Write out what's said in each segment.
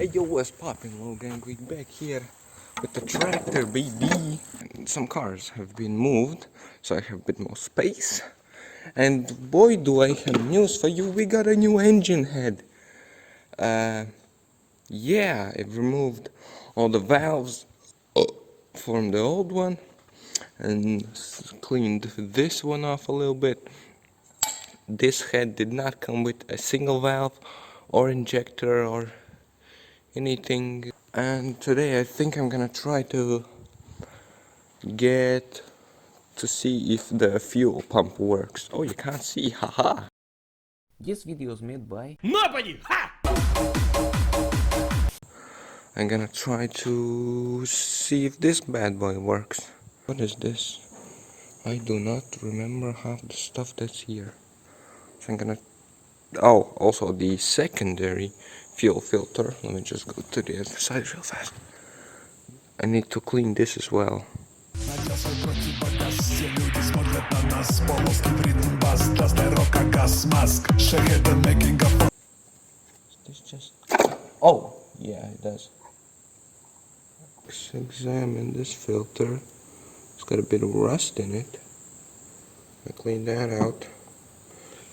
Hey yo, what's poppin', Logan? We back here with the tractor, baby. And some cars have been moved, so I have a bit more space. And boy, do I have news for you. We got a new engine head. Yeah, I've removed all the valves from the old one and cleaned this one off a little bit. This head did not come with a single valve or injector or anything. And today I think I'm gonna try to get to see if the fuel pump works. Oh, you can't see, haha. This video is made by Nobody! Ha! I'm gonna try to see if this bad boy works. What is this? I do not remember half the stuff that's here. So I'm gonna... Oh, also the secondary fuel filter. Let me just go to the other side real fast. I need to clean this as well. Is this just... Oh, yeah, it does. Let's examine this filter. It's got a bit of rust in it. I clean that out.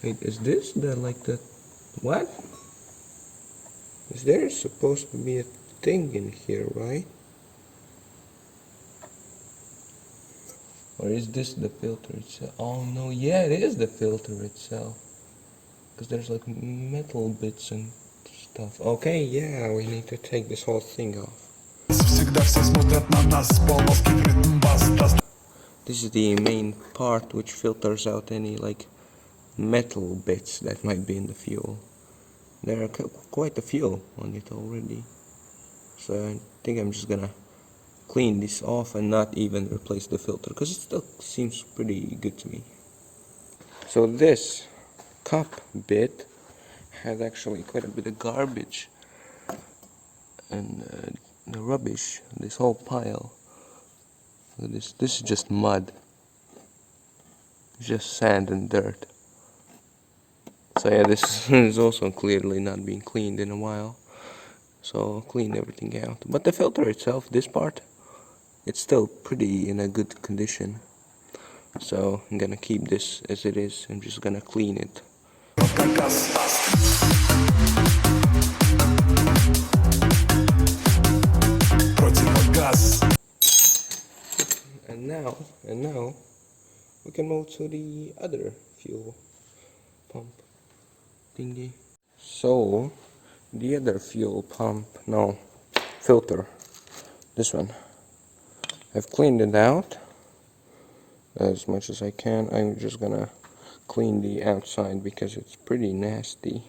Wait, is this the what? Is there supposed to be a thing in here, right? Or is this the filter itself? Oh no, yeah, it is the filter itself. Because there's like metal bits and stuff. Okay, yeah, we need to take this whole thing off. This is the main part which filters out any like metal bits that might be in the fuel. There are quite a few on it already. So I think I'm just gonna clean this off and not even replace the filter because it still seems pretty good to me. So this cup bit had actually quite a bit of garbage and the rubbish, this whole pile. This is just mud, just sand and dirt. So yeah, this is also clearly not being cleaned in a while. So I'll clean everything out. But the filter itself, this part, it's still pretty in a good condition. So I'm gonna keep this as it is. I'm just gonna clean it. And now we can move to the other fuel pump thingy. So the other fuel pump, no, filter, this one, I've cleaned it out as much as I can. I'm just gonna clean the outside because it's pretty nasty.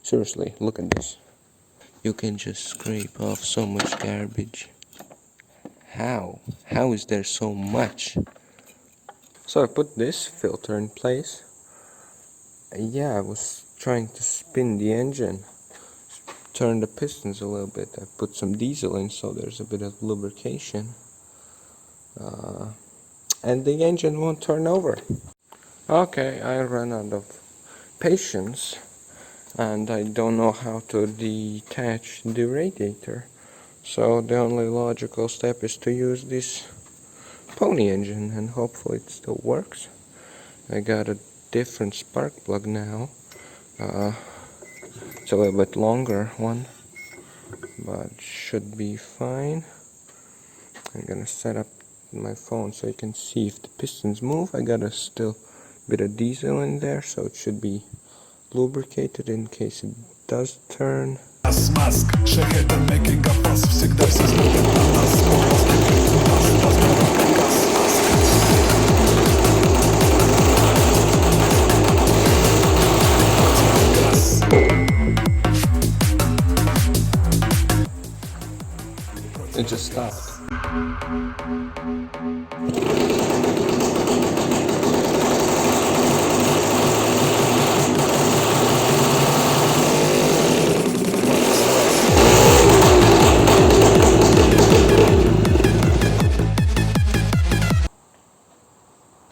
Seriously, look at this. You can just scrape off so much garbage. How is there so much? So I put this filter in place. Yeah, I was trying to spin the engine, turn the pistons a little bit. I put some diesel in so there's a bit of lubrication. And the engine won't turn over. Okay, I ran out of patience and I don't know how to detach the radiator. So the only logical step is to use this pony engine and hopefully it still works. I got a different spark plug now. It's a little bit longer one, but should be fine. I'm gonna set up my phone so you can see if the pistons move. I got a still bit of diesel in there, so it should be lubricated in case it does turn. It just stopped.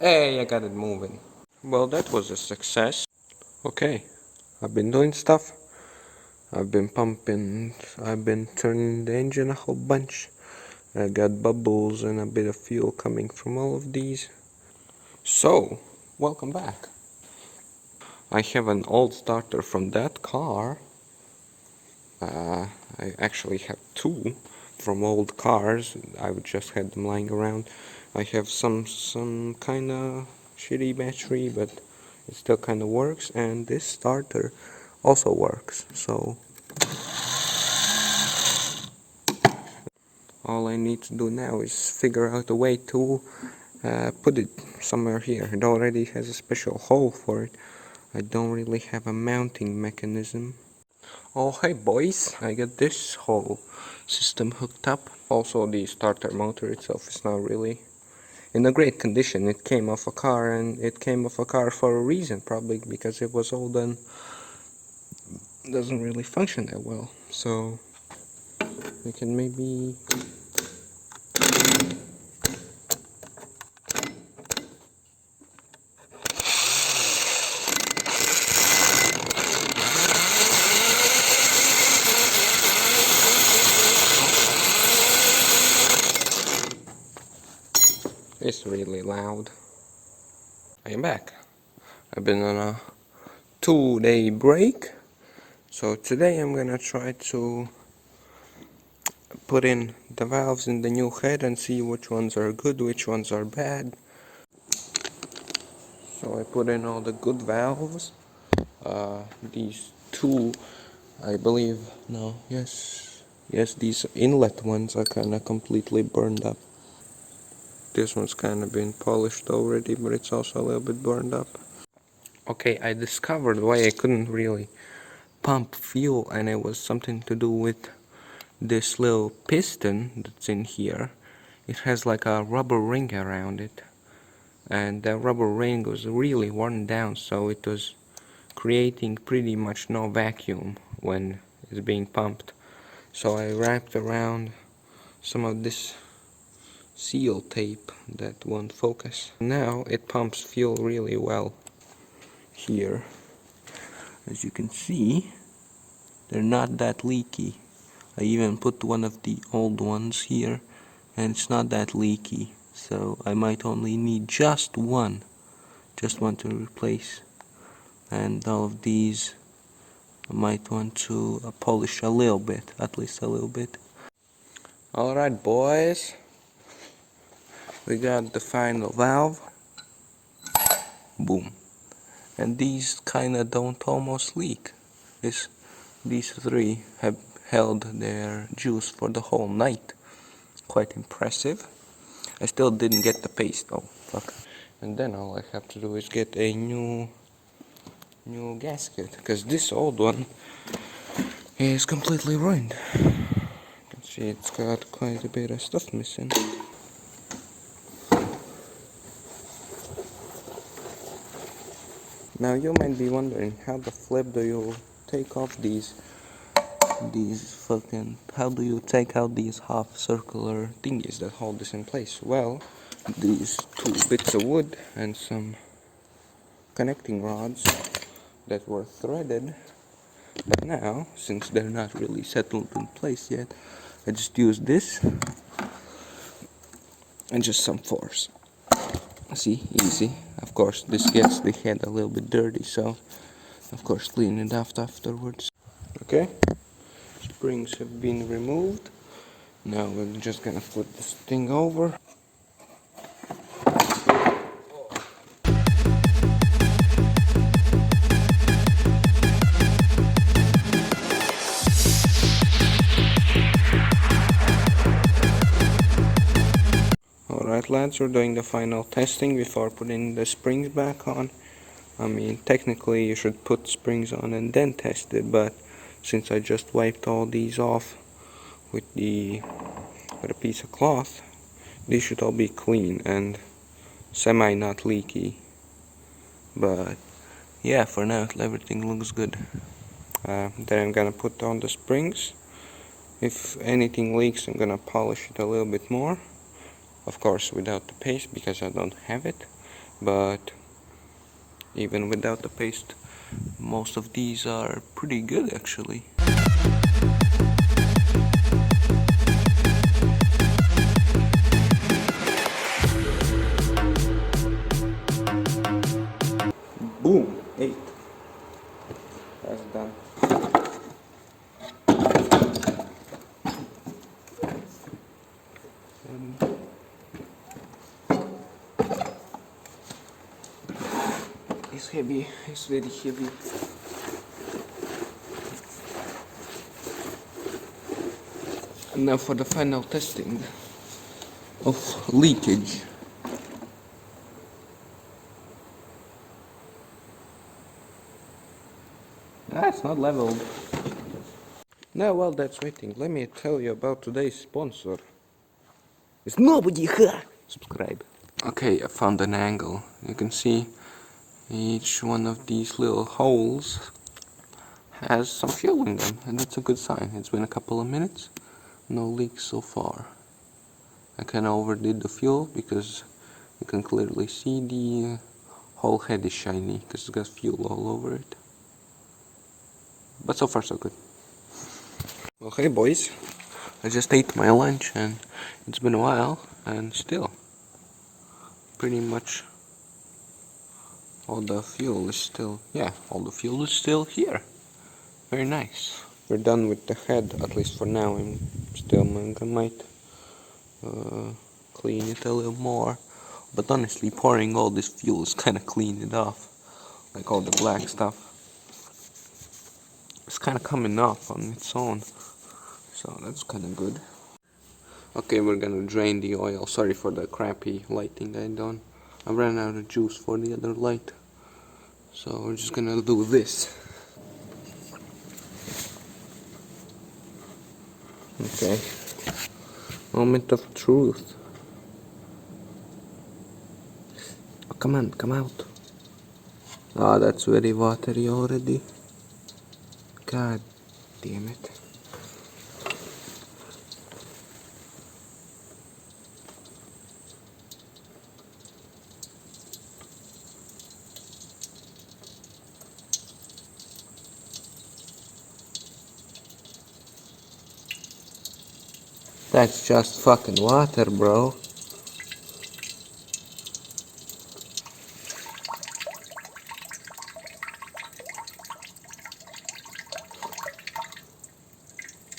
Hey, I got it moving. Well, that was a success. Okay, I've been doing stuff I've been pumping, I've been turning the engine a whole bunch. I got bubbles and a bit of fuel coming from all of these. So, welcome back. I have an old starter from that car. I actually have two from old cars. I just had them lying around. I have some kind of shitty battery, but it still kind of works, and this starter also works. So all I need to do now is figure out a way to put it somewhere here. It already has a special hole for it. I don't really have a mounting mechanism. Oh hey boys, I got this whole system hooked up. Also the starter motor itself is not really in a great condition. It came off a car, and it came off a car for a reason, probably because it was old and doesn't really function that well. So we can maybe it's really loud. I am back. I've been on a 2-day break, so today I'm gonna try to put in the valves in the new head and see which ones are good, which ones are bad. So I put in all the good valves. These two, I believe, no, yes, these inlet ones are kind of completely burned up. This one's kind of been polished already, but it's also a little bit burned up. Okay, I discovered why I couldn't really pump fuel, and it was something to do with this little piston that's in here. It has like a rubber ring around it, and that rubber ring was really worn down, so it was creating pretty much no vacuum when it's being pumped. So I wrapped around some of this seal tape that won't focus. Now it pumps fuel really well here. As you can see, they're not that leaky. I even put one of the old ones here, and it's not that leaky. So I might only need just one to replace. And all of these I might want to polish a little bit, at least a little bit. Alright boys, we got the final valve. Boom. And these kinda don't almost leak. These three have held their juice for the whole night. Quite impressive. I still didn't get the paste though. Fuck. And then all I have to do is get a new gasket, because this old one is completely ruined. You can see it's got quite a bit of stuff missing. Now you might be wondering, how the flip do you take off these fucking, how do you take out these half circular thingies that hold this in place? Well, these two bits of wood and some connecting rods that were threaded, but now, since they're not really settled in place yet, I just use this and just some force. See, easy. Of course, this gets the head a little bit dirty, so of course clean it off afterwards. Okay, springs have been removed. Now we're just gonna flip this thing over. Alright lads, we're doing the final testing before putting the springs back on. I mean, technically you should put springs on and then test it, but since I just wiped all these off with a piece of cloth, these should all be clean and semi not leaky. But yeah, for now everything looks good. Then I'm gonna put on the springs. If anything leaks, I'm gonna polish it a little bit more. Of course without the paste, because I don't have it, but even without the paste, most of these are pretty good actually. heavy, it's very heavy. And now for the final testing of leakage. It's not leveled. Now while that's waiting, let me tell you about today's sponsor. It's nobody here. Subscribe. Okay, I found an angle. You can see each one of these little holes has some fuel in them, and that's a good sign. It's been a couple of minutes, no leaks so far. I kinda overdid the fuel because you can clearly see the whole head is shiny because it's got fuel all over it. But so far so good. Well, hey boys, I just ate my lunch and it's been a while, and still pretty much all the fuel is still, all the fuel is still here. Very nice. We're done with the head, at least for now. I'm still might clean it a little more, but honestly pouring all this fuel is kinda cleaned it off, like all the black stuff. It's kinda coming off on its own, so that's kinda good. Okay, we're gonna drain the oil. Sorry for the crappy lighting I done. I ran out of juice for the other light, so we're just gonna do this. Okay, moment of truth. Oh, come on, come out. Ah, that's very watery already. God damn it. That's just fucking water, bro.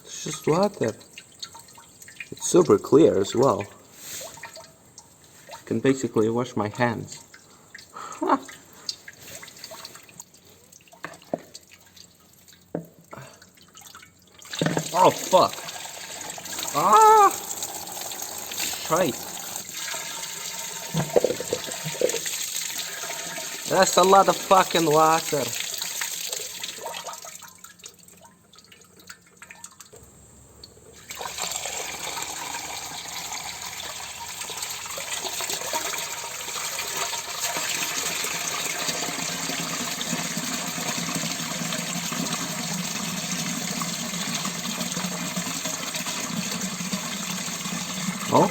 It's just water. It's super clear as well. I can basically wash my hands. Oh fuck. Ah! Right. That's a lot of fucking water. Oh?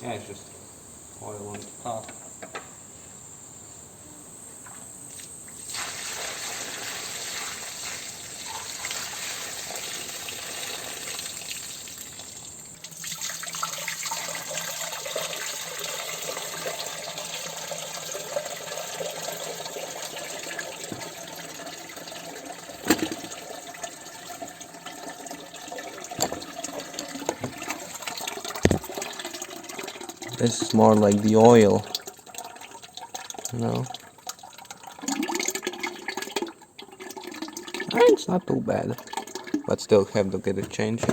Yeah, it's just oil on the top. This is more like the oil, you know. It's not too bad, but still have to get it changed.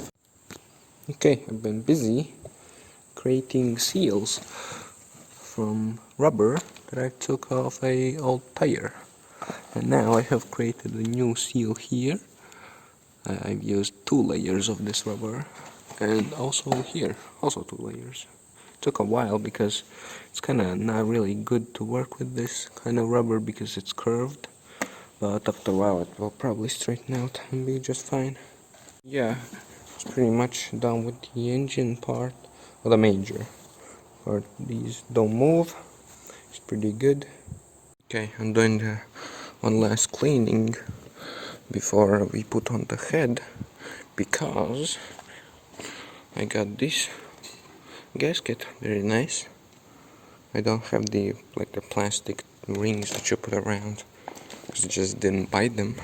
Okay, I've been busy creating seals from rubber that I took off a old tire, and now I have created a new seal here. I've used 2 layers of this rubber, and also here, also 2 layers. Took a while because it's kinda not really good to work with this kind of rubber because it's curved, but after a while it will probably straighten out and be just fine. Yeah, it's pretty much done with the engine part, or the major part. These don't move, it's pretty good. Okay, I'm doing the one last cleaning before we put on the head, because I got this gasket, very nice. I don't have the plastic rings that you put around. because it just didn't bite them.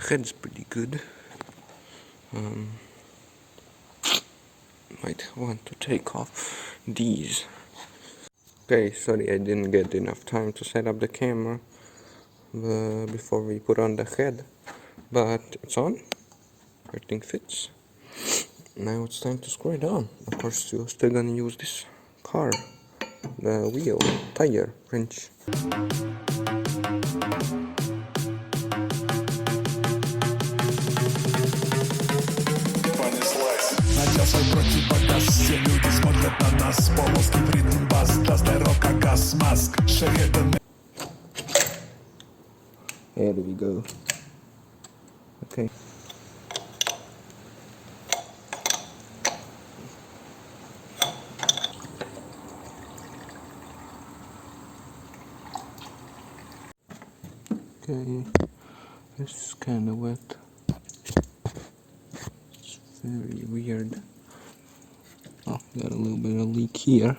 Head's pretty good. Might want to take off these. Okay, sorry I didn't get enough time to set up the camera before we put on the head, but it's on. Everything fits. Now it's time to screw it on. Of course, you're still gonna use this car, the wheel, tire wrench. Надел свой противогаз, все люди смотрят на нас. Полоски в ритм бас, даст рока газ, маск. There we go. Okay. Okay, this is kind of wet. It's very weird. Oh, got a little bit of leak here,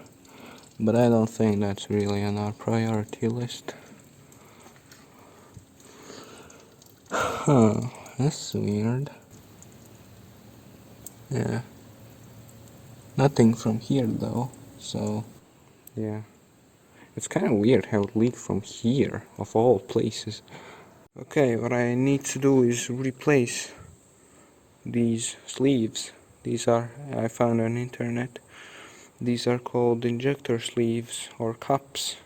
but I don't think that's really on our priority list. Huh, that's weird. Yeah. Nothing from here though, so yeah. It's kind of weird how it leaked from here, of all places. Okay, what I need to do is replace these sleeves. These are, I found on internet, these are called injector sleeves or cups.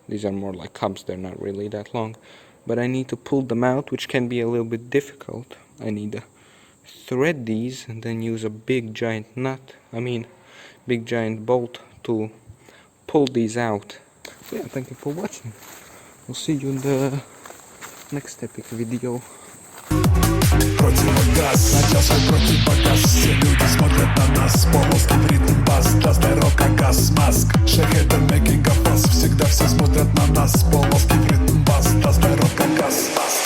These are more like cups, they're not really that long. But I need to pull them out, which can be a little bit difficult. I need to thread these and then use a big giant big giant bolt to pull these out. So yeah, thank you for watching. We'll see you in the next epic video. Противогаз, надел свой противогаз, все люди смотрят на нас. Полоски в ритм бас, даст рока газ, маск. Шахеда making a fuss, всегда все смотрят на нас. Полоски в ритм бас, даст рока газ, маск.